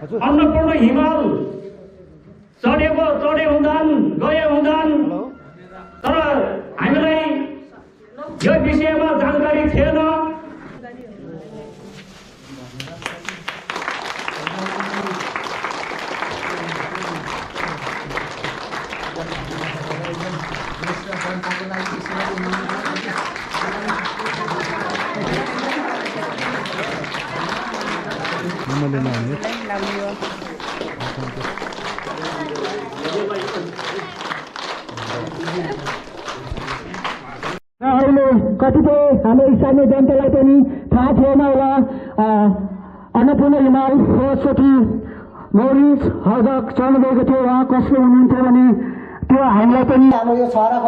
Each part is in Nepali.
अन्नपूर्ण हिमाल चढे हुँदान गए हुँदान, तर हामीलाई यो विषयमा जानकारी थिएन। अहिले कतिपय हाम्रो स्थानीय जनतालाई पनि थाहा थिएन होला। अन्नपूर्ण हिमाल सरस्वती मौरिस हजक चढ्नुभएको थियो। उहाँ कसले हुनुहुन्थ्यो भने त्यो हामीलाई पनि हाम्रो यो छहरा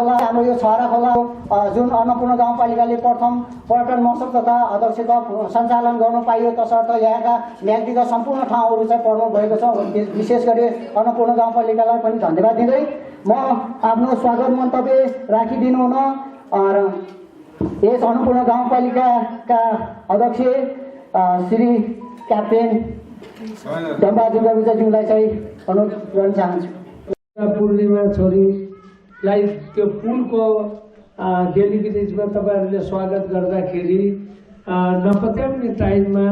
खोला जुन अन्नपूर्ण गाउँपालिकाले प्रथम पर्यटन महोत्सव तथा अध्यक्षता सञ्चालन गर्नु पाइयो, तसर्थ यहाँका म्याग्दीका सम्पूर्ण ठाउँहरू चाहिँ प्रमुख भएको छ। विशेष गरी अन्नपूर्ण गाउँपालिकालाई पनि धन्यवाद दिँदै म आफ्नो स्वागत मन्तव्य राखिदिनु हुन यस अन्नपूर्ण गाउँपालिकाका अध्यक्ष श्री क्याप्टेन डम्बाजु गविजाज्यूलाई चाहिँ अनुरोध गर्न चाहन्छु। पूर्णिमा छोरीलाई त्यो पुलको डेलिगेटिजमा तपाईँहरूले स्वागत गर्दाखेरि नपत्याउने टाइममा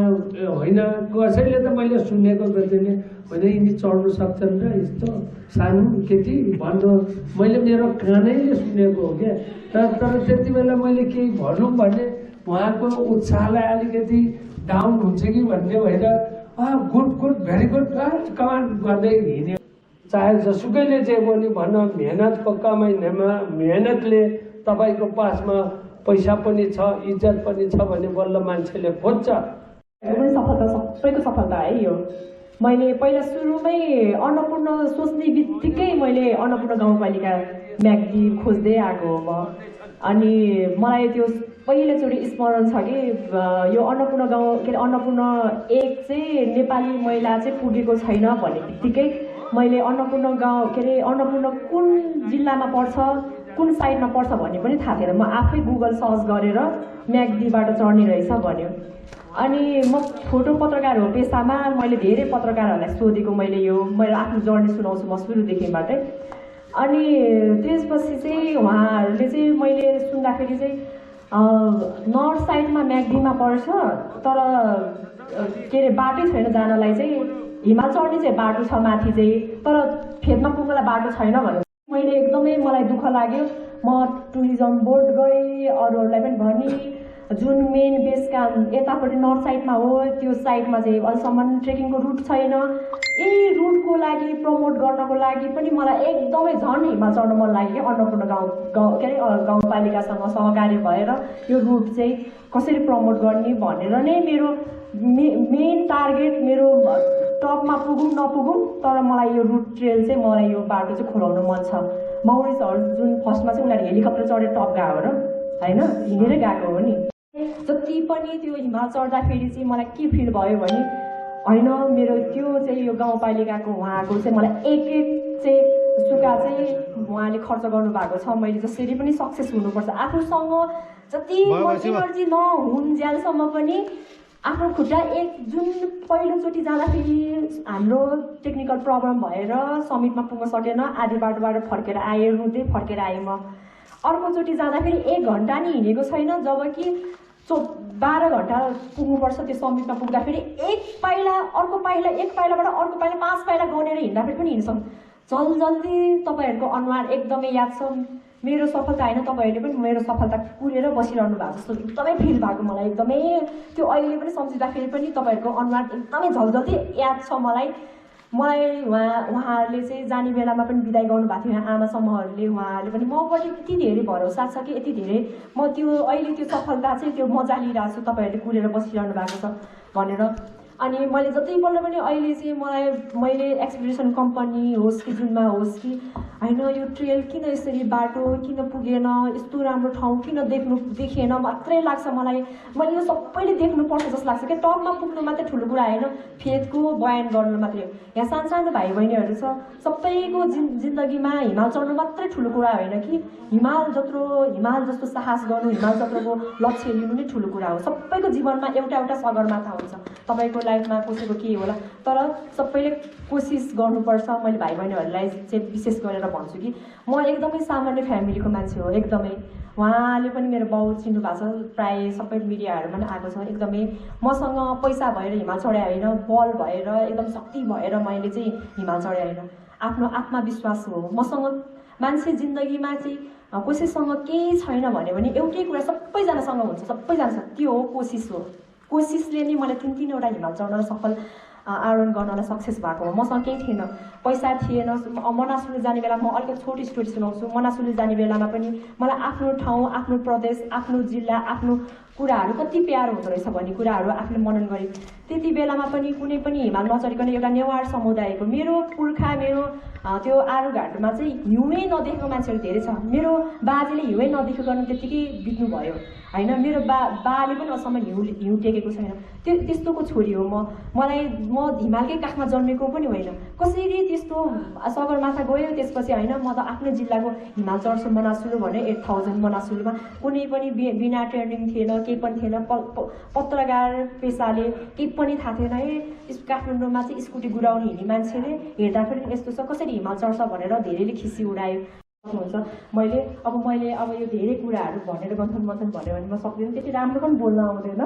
होइन, कसैले त मैले सुनेको थिएँ होइन यिनी चढ्नु सक्छन् र यस्तो सानो केटी भन्नु मैले मेरो कानैले सुनेको हो क्या। तर त्यति बेला मैले केही भनौँ भने उहाँको उत्साहलाई अलिकति डाउन हुन्छ कि भन्ने भएर गुड भेरी गुड कमान्ड गर्दै हिँड्यो। चाहे जसुकैले चाहिँ पनि भन, मेहनतको कमाइनेमा मेहनतले तपाईँको पासमा पैसा पनि छ, इज्जत पनि छ भने बल्ल मान्छेले खोज्छ। सफलता सबैको सफलता है यो। मैले पहिला सुरुमै अन्नपूर्ण सोच्ने बित्तिकै मैले अन्नपूर्ण गाउँपालिका म्याग्दी खोज्दै आएको हो म। अनि मलाई त्यो पहिलोचोटि स्मरण छ कि यो अन्नपूर्ण गाउँ के अरे अन्नपूर्ण एक चाहिँ नेपाली महिला चाहिँ पुगेको छैन भन्ने बित्तिकै मैले अन्नपूर्ण गाउँ के अरे अन्नपूर्ण कुन जिल्लामा पर्छ, कुन साइडमा पर्छ भन्ने पनि थाहा थिएन। म आफै गुगल सर्च गरेर म्याग्दीबाट चढ्ने रहेछ भन्यो। अनि म फोटो पत्रकार हो पेसामा। मैले धेरै पत्रकारहरूलाई सोधेको मैले मेरो आफ्नो जर्नी सुनाउँछु म सुरुदेखिबाटै। अनि त्यसपछि चाहिँ उहाँहरूले चाहिँ मैले सुन्दाखेरि चाहिँ नर्थ साइडमा म्याग्दीमा पर्छ, तर के अरे बाटै छैन जानलाई चाहिँ। हिमाल चढ्ने चाहिँ बाटो छ माथि चाहिँ, तर फेदमा पुग्नलाई बाटो छैन भन्यो। मैले एकदमै मलाई दुःख लाग्यो। म टुरिज्म बोर्ड गएँ, अरूहरूलाई पनि भने जुन मेन बेस क्याम्प यतापट्टि नर्थ साइडमा हो त्यो साइडमा चाहिँ अहिलेसम्म ट्रेकिङको रुट छैन। यही रुटको लागि प्रमोट गर्नको लागि पनि मलाई एकदमै झन् हिमाल चढ्न मन लाग्यो। अन्नपूर्ण गाउँ के अरे गाउँपालिकासँग सहकार्य भएर यो रुट चाहिँ कसरी प्रमोट गर्ने भनेर नै मेरो मेन टार्गेट मेरो टपमा पुगौँ नपुगौँ, तर मलाई यो रुट ट्रेल चाहिँ मलाई यो बाटो चाहिँ खोलाउन मन छ। मौरिसहरू जुन फर्स्टमा चाहिँ उनीहरू हेलिकप्टर चढेर टप गएको हो र होइन, हिँडेरै गएको हो नि। जति पनि त्यो हिमाल चढ्दाखेरि चाहिँ मलाई के फिल भयो भने होइन मेरो त्यो चाहिँ यो गाउँपालिकाको उहाँको चाहिँ मलाई एक चाहिँ सुका चाहिँ उहाँले खर्च गर्नुभएको छ। मैले जसरी पनि सक्सेस हुनुपर्छ आफूसँग जति इनर्जी नहुन्जेलसम्म पनि आफ्नो खुट्टा जुन पहिलोचोटि जाँदाखेरि हाम्रो टेक्निकल प्रब्लम भएर समिटमा पुग्न सकेन, आधी बाटोबाट फर्केर आएँ, रुँदै फर्केर आएँ म। अर्कोचोटि जाँदाखेरि 1 घन्टा नि हिँडेको छैन, जबकि 12 घन्टा पुग्नुपर्छ त्यो समिटमा पुग्दाखेरि। एक पाइला एक पाइलाबाट अर्को पाइला 5 पाइला गनेर हिँड्दाखेरि पनि हिँड्छौँ। जल्दी तपाईँहरूको अनुहार एकदमै याद छ। मेरो सफलता होइन, तपाईँहरूले पनि मेरो सफलता कुरेर बसिरहनु भएको जस्तो एकदमै फिल भएको मलाई एकदमै। त्यो अहिले पनि सम्झिँदाखेरि पनि तपाईँहरूको अनुहार एकदमै झल्झल्ती याद छ मलाई। उहाँहरूले चाहिँ जाने बेलामा पनि बिदाई गर्नुभएको थियो आमा समूहहरूले। उहाँहरूले पनि मपट्टि यति धेरै भरोसा छ कि यति धेरै म त्यो अहिले त्यो सफलता चाहिँ त्यो मजा लिइरहेको छु तपाईँहरूले कुरेर बसिरहनु भएको छ भनेर। अनि मैले जतिपल्ट पनि अहिले चाहिँ मैले एक्सपिडिसन कम्पनी होस् कि जुनमा होस् कि होइन यो ट्रेल किन यसरी बाटो किन पुगेन, यस्तो राम्रो ठाउँ किन देखिएन मात्रै लाग्छ मलाई। मैले यो सबैले देख्नुपर्छ जस्तो लाग्छ क्या। टपमा पुग्नु मात्रै ठुलो कुरा होइन, फेदको बयान गर्नु मात्रै हो। यहाँ सानो भाइ बहिनीहरू छ, सबैको जिन्दगीमा हिमाल चढ्नु मात्रै ठुलो कुरा होइन कि हिमाल जस्तो साहस गर्नु, हिमाल जत्रोको लक्ष्य लिनु नै ठुलो कुरा हो। सबैको जीवनमा एउटा सगरमाथा हुन्छ। तपाईँको लाइफमा कसैको के होला, तर सबैले कोसिस गर्नुपर्छ। मैले भाइ बहिनीहरूलाई चाहिँ विशेष गरेर भन्छु कि म एकदमै सामान्य फ्यामिलीको मान्छे हो, एकदमै। उहाँले पनि मेरो बाउ चिन्नु भएको छ, प्रायः सबै मिडियाहरूमा पनि आएको छ। एकदमै मसँग पैसा भएर हिमाल चढाए होइन, बल भएर एकदम शक्ति भएर मैले चाहिँ हिमाल चढाए होइन, आफ्नो आत्मविश्वास हो मसँग। मान्छे जिन्दगीमा चाहिँ कसैसँग केही छैन भन्यो भने एउटै कुरा सबैजनासँग हुन्छ, सबैजना, त्यो हो कोसिस हो। कोसिसले नै मलाई 3-3वटा हिमाल चढ्न सफल आरोहण गर्नलाई सक्सेस भएको हो। मसँग केही थिएन, पैसा थिएन। मनासुली जाने बेला म अलिकति छोटी स्टोरी सुनाउँछु। मनासुली जाने बेलामा पनि मलाई आफ्नो ठाउँ, आफ्नो प्रदेश, आफ्नो जिल्ला, आफ्नो कुराहरू कति प्यारो हुँदो रहेछ भन्ने कुराहरू आफूले मनन गरेँ। त्यति बेलामा पनि कुनै पनि हिमाल नचढिकन एउटा नेवार समुदायको मेरो पुर्खा, मेरो त्यो आरुघाटमा चाहिँ हिउँै नदेखेको मान्छेहरू धेरै छ। मेरो बाजेले हिउँै नदेखेको त्यत्तिकै बित्नुभयो होइन। मेरो बाले पनि अझसम्म हिउँ टेकेको छैन। त्यस्तोको छोरी हो म। म हिमालकै काखमा जन्मेको पनि होइन। कसरी त्यस्तो सगरमाथा गयो, त्यसपछि होइन म त आफ्नै जिल्लाको हिमाल चढ्छु मनासुलु भने 8000 मनासुलुमा कुनै पनि बिना ट्रेनिङ थिएन, केही पनि थिएन। पत्रकार पेसाले केही पनि थाहा थिएन। काठमाडौँमा चाहिँ स्कुटी गुडाउने हिँड्ने मान्छेले हेर्दाखेरि यस्तो छ, कसरी हिमाल चढ्छ भनेर धेरैले खिसी उडायो हुन्छ। मैले अब यो धेरै कुराहरू भनेर गन्थन भन्यो भने म सक्दिनँ, त्यति राम्रो पनि बोल्न आउँदैन।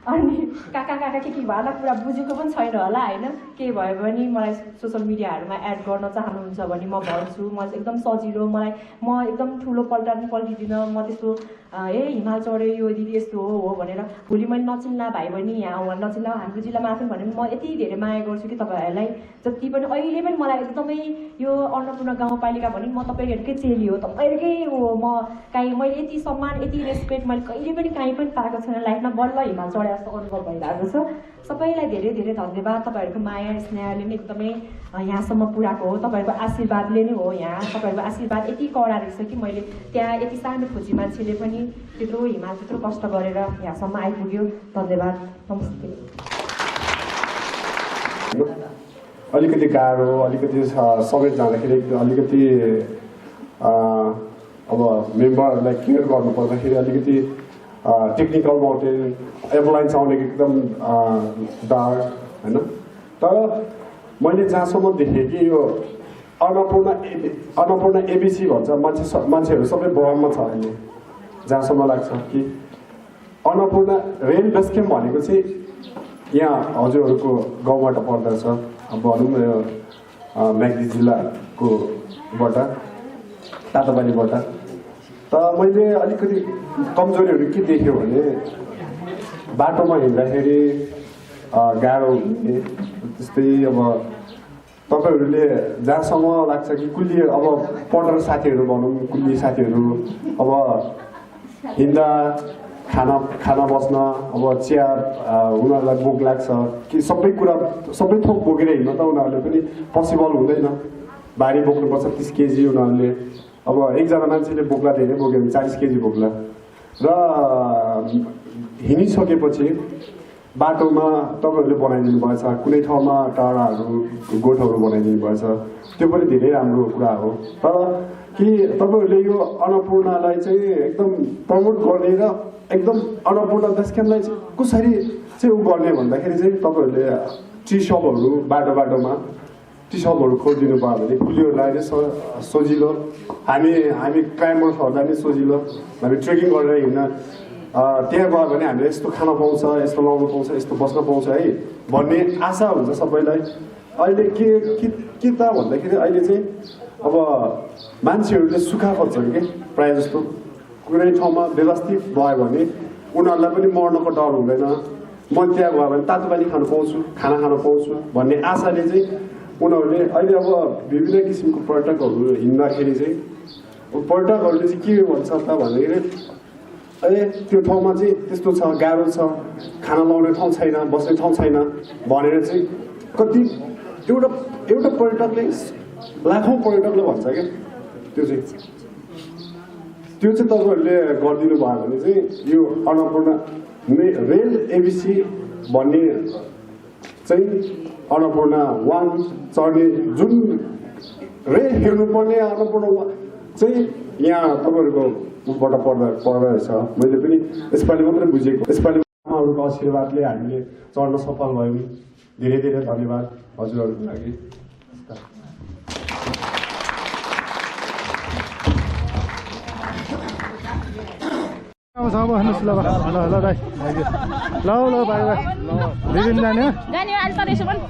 अनि काका के भएला कुरा बुझेको पनि छैन होला होइन। के भयो भने मलाई सोसियल मिडियाहरूमा एड गर्न चाहनुहुन्छ भने म भन्छु। म एकदम सजिलो, म एकदम ठुलो पल्टिदिनँ। म त्यस्तो हिमाल चढ्यो यो दिदी यस्तो हो भनेर भोलि मैले नचिन्ला भाइ बहिनी यहाँ नचिन्ला हाम्रो जिल्लामा आफै भने म यति धेरै माया गर्छु कि तपाईँहरूलाई। जति पनि अहिले पनि मलाई एकदमै यो अन्नपूर्ण गाउँपालिका भने म तपाईँहरूकै चेली हो, तपाईँहरूकै हो। मैले यति सम्मान, यति रेस्पेक्ट मैले कहिले पनि कहीँ पनि पाएको छैन लाइफमा। बल्ल हिमाल चढे जस्तो अनुभव भइरहेको छ। सबैलाई धेरै धेरै धन्यवाद। तपाईँहरूको माया स्नेहले नै एकदमै यहाँसम्म पुऱ्याएको हो। तपाईँहरूको आशीर्वादले नै हो। यहाँ तपाईँहरूको आशीर्वाद यति कडा रहेछ कि मैले त्यहाँ यति सानो खोजी मान्छेले पनि त्यत्रो हिमाल त्यत्रो कष्ट गरेर यहाँसम्म आइपुग्यो। धन्यवाद, नमस्ते। अलिकति गाह्रो, अलिकति समेत जाँदाखेरि अलिकति अब मेम्बरहरूलाई केयर गर्नु पर्दाखेरि अलिकति टेक्निकल माउन्टेन एम्बुलेन्स आउने एकदम डार्क होइन। तर मैले जहाँसम्म देखेँ कि यो अन्नपूर्ण एबिसी भन्छ, मान्छेहरू सबै बहममा छ अहिले। जहाँसम्म लाग्छ कि अन्नपूर्ण रेल बेस क्याम्प भनेको चाहिँ यहाँ हजुरहरूको गाउँबाट पर्दछ, भनौँ न यो म्याग्दी जिल्लाकोबाट तातोबारीबाट। तर मैले अलिकति कमजोरीहरू के देखेँ भने बाटोमा हिँड्दाखेरि गाह्रो हुने। त्यस्तै अब तपाईँहरूले जहाँसम्म लाग्छ कि कुल्ली अब पढ्ने साथीहरू भनौँ, कुल्ली साथीहरू अब हिँड्दा खाना बस्न अब चिया उनीहरूलाई भोक लाग्छ कि सबै थोक बोकेर हिँड्न त उनीहरूले पनि पोसिबल हुँदैन। भारी बोक्नुपर्छ 30 केजी उनीहरूले। अब एकजना मान्छेले बोक्ला, धेरै बोक्यो भने 40 केजी बोक्ला। र हिँडिसकेपछि बाटोमा तपाईँहरूले बनाइदिनु भएछ, कुनै ठाउँमा टाढाहरू गोठहरू बनाइदिनु भएछ, त्यो पनि धेरै राम्रो कुरा हो। तर कि तपाईँहरूले यो अन्नपूर्णलाई चाहिँ एकदम प्रमोट गर्ने र एकदम अन्नपूर्ण बेस क्याम्पलाई चाहिँ कसरी चाहिँ गर्ने भन्दाखेरि चाहिँ तपाईँहरूले टी सपहरू बाटोमा टी सपहरू खोलिदिनु भयो भने फुलीहरूलाई नै सजिलो। हामी क्लाइम्बर्सहरूलाई नै सजिलो। हामी ट्रेकिङ गरेर हिँड्न त्यहाँ गयो भने हामीले यस्तो खान पाउँछ, यस्तो लाउनु पाउँछ, यस्तो बस्न पाउँछ है भन्ने आशा हुन्छ सबैलाई। अहिले के त भन्दाखेरि अहिले चाहिँ अब मान्छेहरूले सुक्खा खोज्छन् कि प्रायः जस्तो। कुनै ठाउँमा व्यवस्थित भयो भने उनीहरूलाई पनि मर्नको डर हुँदैन। म त्यहाँ गयो भने तातो पानी खान पाउँछु, खाना खान पाउँछु भन्ने आशाले चाहिँ उनीहरूले अहिले अब विभिन्न किसिमको पर्यटकहरू हिँड्दाखेरि चाहिँ पर्यटकहरूले चाहिँ के भन्छ त भन्दाखेरि त्यो ठाउँमा चाहिँ त्यस्तो छ, गाह्रो छ, खाना लाउने ठाउँ छैन, बस्ने ठाउँ छैन भनेर चाहिँ कति एउटा पर्यटकले लाखौँ पर्यटकले भन्छ क्या। त्यो चाहिँ तपाईँहरूले गरिदिनु भयो भने चाहिँ यो अन्नपूर्ण रेल एबिसी भन्ने चाहिँ अन्नपूर्ण 1 चढ्ने जुन रेल हेर्नुपर्ने अन्नपूर्ण चाहिँ यहाँ तपाईँहरूको बाट पर्दो रहेछ। मैले पनि यसपालि मात्रै बुझेको। यसपालि हजुरहरूको आशीर्वादले हामीले चढ्न सफल भयौँ। धेरै धेरै धन्यवाद हजुरहरूको लागि। ल दाइ ल भाइ दिदी जाने जाने हो आज त रहेछ पनि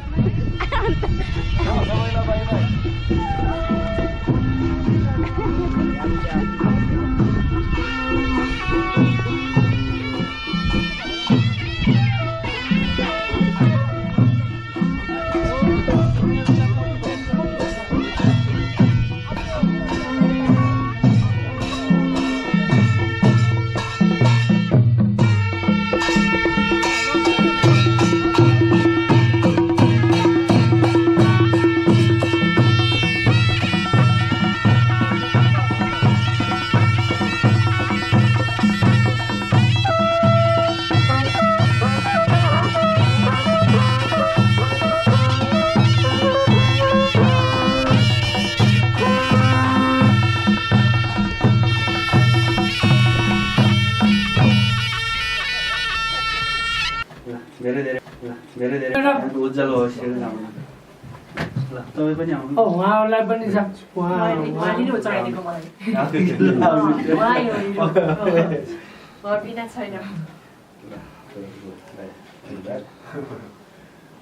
उज्जवल होस् ल तपाईँ पनि आउनु उहाँहरूलाई पनि छ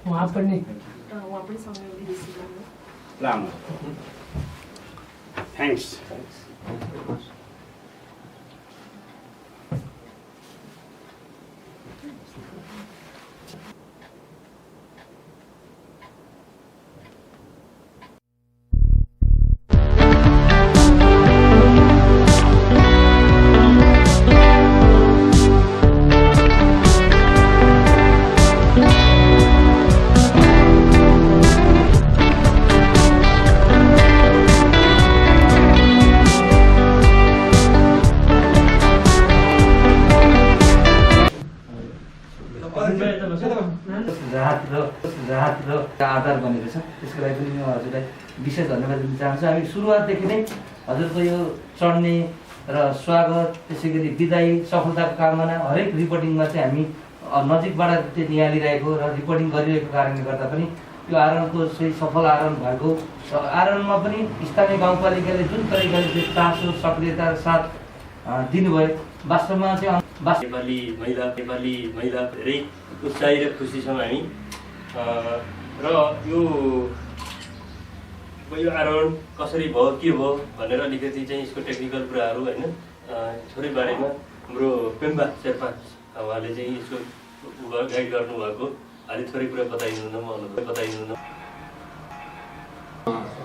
उहाँ पनि थ्याङ्क्स आधार बनेको छ। त्यसको लागि पनि म हजुरलाई विशेष धन्यवाद दिन चाहन्छु। हामी सुरुवातदेखि नै हजुरको यो चढ्ने र स्वागत, त्यसै गरी विदाई, सफलताको कामना हरेक रिपोर्टिङमा चाहिँ हामी नजिकबाट त्यो निहालिरहेको र रिपोर्टिङ गरिरहेको कारणले गर्दा पनि यो आरोहणको चाहिँ सफल आरोहण भएको र आरोहणमा पनि स्थानीय गाउँपालिकाले जुन तरिकाले चाहिँ चासो सक्रियता साथ दिनुभयो, वास्तवमा चाहिँ नेपाली महिला धेरै उत्साही र खुसी छौँ हामी। र यो आरोहण कसरी भयो के भयो भनेर अलिकति चाहिँ यसको टेक्निकल कुराहरू होइन थोरै बारेमा हाम्रो पेम्बा शेर्पा उहाँले चाहिँ यसको गाइड गर्नुभएको अलि थोरै कुरा बताइदिनु न, म अनुभव बताइदिनु न।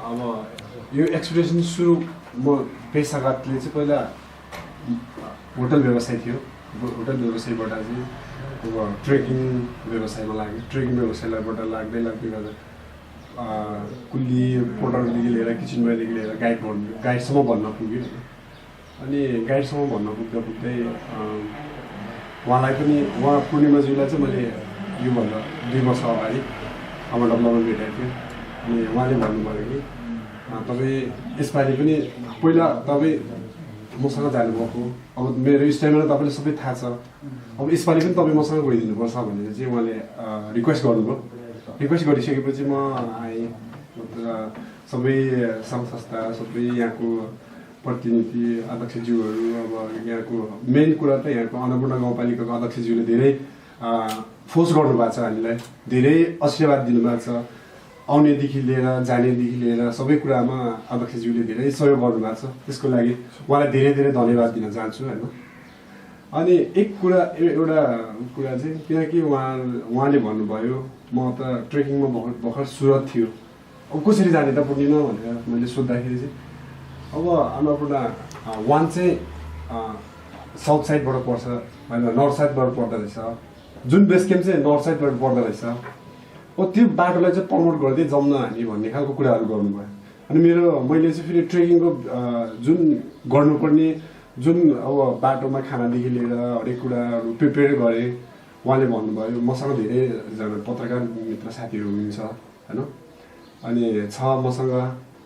अब यो एक्सपिरियन्स सुरु म पेसागतले चाहिँ पहिला होटल व्यवसाय थियो। होटल व्यवसायबाट चाहिँ अब ट्रेकिङ व्यवसायमा लाग्यो। ट्रेकिङ व्यवसायबाट लाग्दै गर्दा कुल्ली पोर्टरदेखि लिएर किचनबाट लिएर गाइडसम्म भन्न पुग्यो। अनि गाइडसम्म भन्न पुग्दै उहाँलाई पनि पूर्णिमाज्यूलाई चाहिँ मैले योभन्दा 2 वर्ष अगाडि डब्लुमा भेटेको थिएँ। अनि उहाँले भन्नुभयो कि तपाईँ यसपालि पनि पहिला तपाईँ मसँग जानुभएको, अब मेरो स्टाइलमा तपाईँले सबै थाहा छ, अब यसपालि पनि तपाईँ मसँग गइदिनुपर्छ भनेर चाहिँ उहाँले रिक्वेस्ट गर्नुभयो। रिक्वेस्ट गरिसकेपछि म आएँ। सबै सङ्घ संस्था, सबै यहाँको प्रतिनिधि अध्यक्षज्यूहरू, अब यहाँको मेन कुरा त यहाँको अन्नपूर्ण गाउँपालिकाको अध्यक्षज्यूले धेरै फोर्स गर्नुभएको छ, हामीलाई धेरै आशीर्वाद दिनुभएको छ। आउनेदेखि लिएर जानेदेखि लिएर सबै कुरामा अध्यक्षज्यूले धेरै सहयोग गर्नुभएको छ। त्यसको लागि उहाँलाई धेरै धेरै धन्यवाद दिन चाहन्छु होइन। अनि एउटा कुरा चाहिँ किनकि उहाँले भन्नुभयो म त ट्रेकिङमा भर्खर सुरुवात थियो, अब कसरी जाने त पूर्णिमा भनेर मैले सोद्धाखेरि चाहिँ अब अन्नपूर्ण 1 चाहिँ साउथ साइडबाट पर्छ होइन, नर्थ साइडबाट पर्दो रहेछ। जुन बेस क्याम्प चाहिँ नर्थ साइडबाट पर्दो रहेछ। त्यो बाटोलाई चाहिँ प्रमोट गर्दै जाउँ न हामी भन्ने खालको कुराहरू गर्नुभयो। अनि मैले चाहिँ फेरि ट्रेकिङको जुन गर्नुपर्ने जुन अब बाटोमा खानादेखि लिएर हरेक कुराहरू प्रिपेयर गरेँ। उहाँले भन्नुभयो मसँग धेरैजना पत्रकार मित्र साथीहरू हुनुहुन्छ होइन, अनि छ मसँग,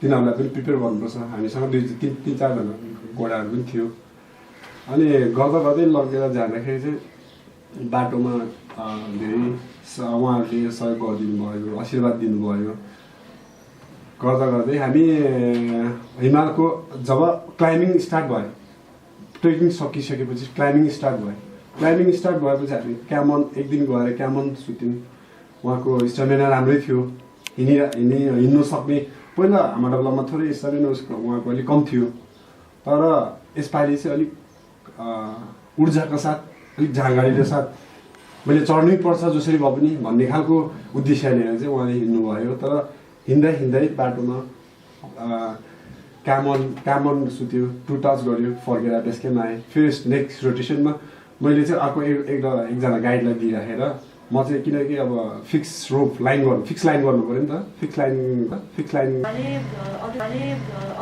तिनीहरूलाई पनि प्रिपेयर गर्नुपर्छ। हामीसँग 2-3-4 जना घोडाहरू पनि थियो। अनि गर्दै लगेर जाँदाखेरि चाहिँ बाटोमा धेरै उहाँहरूले सहयोग गरिदिनु भयो, आशीर्वाद दिनुभयो। गर्दा गर्दै हामी हिमालको जब क्लाइम्बिङ स्टार्ट भयो, ट्रेकिङ सकिसकेपछि क्लाइम्बिङ स्टार्ट भयो। क्लाइम्बिङ स्टार्ट भएपछि हामी क्यामन एक दिन गएर क्यामन सुत्यौँ। उहाँको स्टामिना राम्रै थियो, हिँड्नु सक्ने। पहिला हाम्रो बेलामा थोरै स्टामिना उहाँको अलिक कम थियो, तर यसपालि चाहिँ अलिक ऊर्जाको साथ, अलिक झाँगाडीको साथ मैले चढ्नै पर्छ जसरी भए पनि भन्ने खालको उद्देश्य लिएर चाहिँ उहाँले हिँड्नुभयो। तर हिँड्दै हिँड्दै बाटोमा क्यामन सुत्यो, 2 टच गऱ्यो, फर्केर बेस क्याम्प आएँ। फेरि नेक्स्ट रोटेसनमा मैले चाहिँ अर्को एकजना गाइडलाई दिइराखेर म चाहिँ, किनकि अब फिक्स लाइन गर्नु पऱ्यो नि त, फिक्स लाइन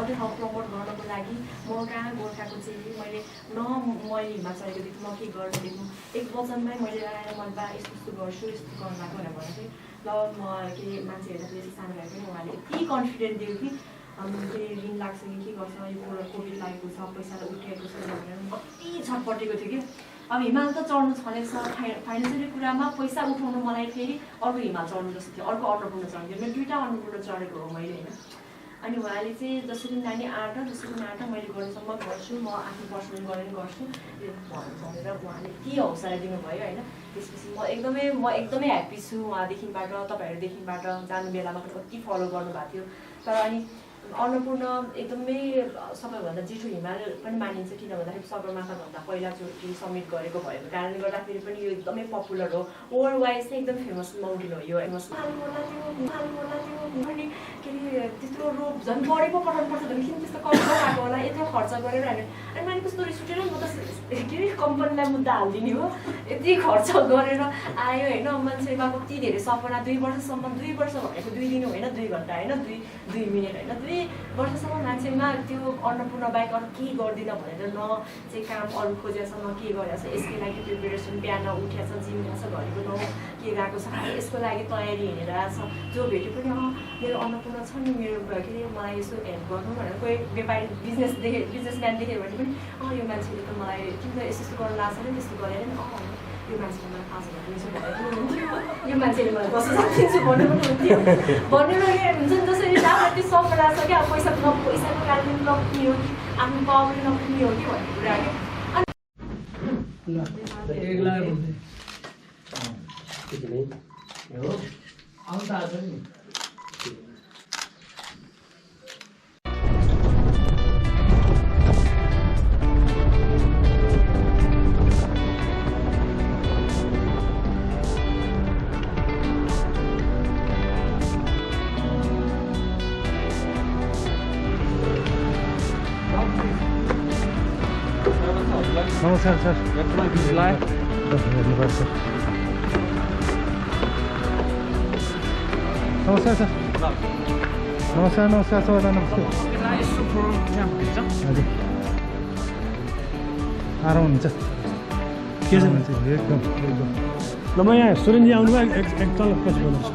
अझै ठाउँ प्रमोट गर्नको लागि म कहाँ गोर्खाको चाहिँ मैले मैले हिमाल चढेको देख्नु, म के गर्नु देख्नु, एक वचनमै मैले आएर मैले बा यस्तो गर्छु, यस्तो गर्नु भएको भनेर भनेको थिएँ। ल म के मान्छे हेर्दाखेरि सानो भए पनि उहाँले यति कन्फिडेन्ट दियो कि के ऋण लाग्छ कि के गर्छ, यो कोभिड लागेको छ, पैसा उठेको छ भनेर कति छटपटेको थियो कि। अब हिमाल त चढ्नु छँदैछ, फाइनेन्सियली कुरामा पैसा उठाउनु मलाई फेरि अर्को हिमाल चढ्नु जस्तो थियो, अर्को अन्नपूर्ण चढ्नु थियो। मैले 2टा अन्नपूर्ण चढेको हो मैले होइन। अनि उहाँले चाहिँ जसरी नानी आँट मैले गर्नुसम्म गर्छु, म आफ्नो पर्सनल गरेर गर्छु भनेर उहाँले के हौसला दिनुभयो होइन। त्यसपछि म एकदमै ह्याप्पी छु उहाँदेखिबाट, तपाईँहरूदेखिबाट जानु बेलामा पनि कति फलो गर्नुभएको थियो। तर अनि अन्नपूर्ण एकदमै सबैभन्दा जेठो हिमाल पनि मानिन्छ, किन भन्दाखेरि सगरमाथाभन्दा पहिलाचोटि समिट गरेको भएको कारणले गर्दाखेरि पनि यो एकदमै पपुलर हो, वर्ल्ड वाइड चाहिँ एकदम फेमस माउन्टेन हो यो। अनि के अरे त्यत्रो रोप झन् बढी पो पठाउनु पर्छ भने किन त्यस्तो कम आएको होला, यत्रो खर्च गरेर हामी। अनि मैले कस्तो रिस उठेर म त के अरे कम्पनीलाई मुद्दा हालिदिने हो, यति खर्च गरेर आयो होइन। मान्छेमा कति धेरै सपना, 2 वर्षसम्म, 2 वर्ष भनेको 2 दिन होइन, 2 घन्टा होइन, 2 मिनट होइन, 2 वर्षसम्म मान्छेमा त्यो अन्नपूर्ण बाहेक अरू केही गर्दिनँ भनेर न चाहिँ काम अरू खोजेको छ, न के गरेको छ। यसकै लागि प्रिपेरेसन बिहान उठेको छ, जिम गएको छ, घरेको न के गएको छ, यसको लागि तयारी हिँडेर आएको छ। जो भेट्यो पनि मेरो अन्नपूर्ण छ नि, मेरो के अरे मलाई यसो हेल्प गर्नु भनेर कोही व्यापारी बिजनेसम्यान देख्यो भने पनि यो मान्छेले त मलाई किन त यस्तो गर्नु लाग्छ नि, त्यस्तो गरेर नि यो मान्छेले मलाई 5,000 दिन्छु भनेको हुन्थ्यो, यो मान्छेले मलाई 10,000 दिन्छु भन्नु पनि हुन्थ्यो भनेर हुन्छ नि। जसरी त्यो सपना छ क्या, पैसाको कारणले नपुग्ने हो कि आफ्नो पावरले नपुग्ने हो कि भन्ने कुरा क्या। नमस्कार सर। नमस्कार सर। नमस्कार सबैलाई नमस्कार। हजुर आराम हुन्छ के छ मान्छे एकदम। ल म यहाँ सुरेन्जी आउनुभयो, एकताल पछि बोलाउँछु।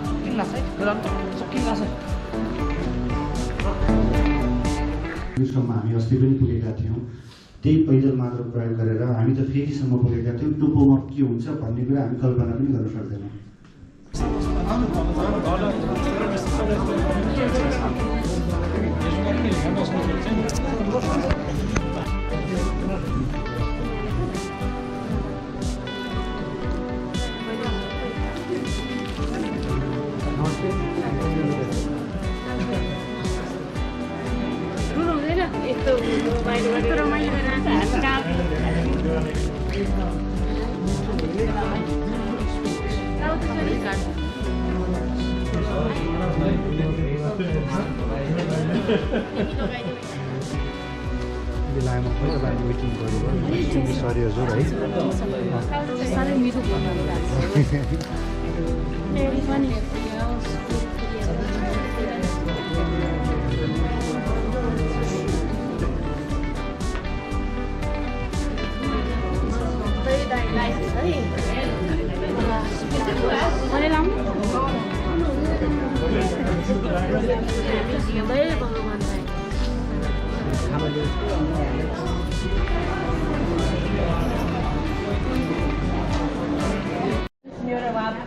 ठाउँमा हामी अस्ति पनि पुगेका थियौँ, त्यही पैदल मात्र प्रयोग गरेर हामी त फेरिसम्म पुगेका थियौँ। टुप्पोमा के हुन्छ भन्ने कुरा हामी कल्पना पनि गर्न सक्दैनौँ। लामो पहिला मिटिङ गरेको सरी हजुर है। साह्रै मिठो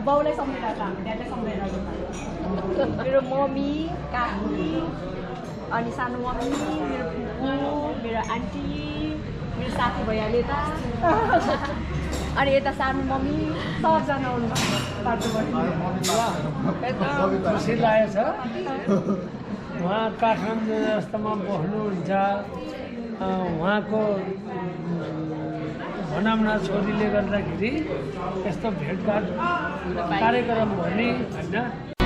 बाउलाई सम्झिरहेको छ हामी ड्याडलाई सम्झिरहेको छ मेरो मम्मी काकी अनि सानो मम्मी मेरो फुपू मेरो आन्टी मेरो साथी भइहाल्यो त अनि यता सानो मम्मी सबजना एकदम खुसी लागेको छ उहाँ काठमाडौँ जस्तोमा बस्नुहुन्छ उहाँको भनौँ न छोरीले गर्दाखेरि यस्तो भेटघाट कार्यक्रम भने होइन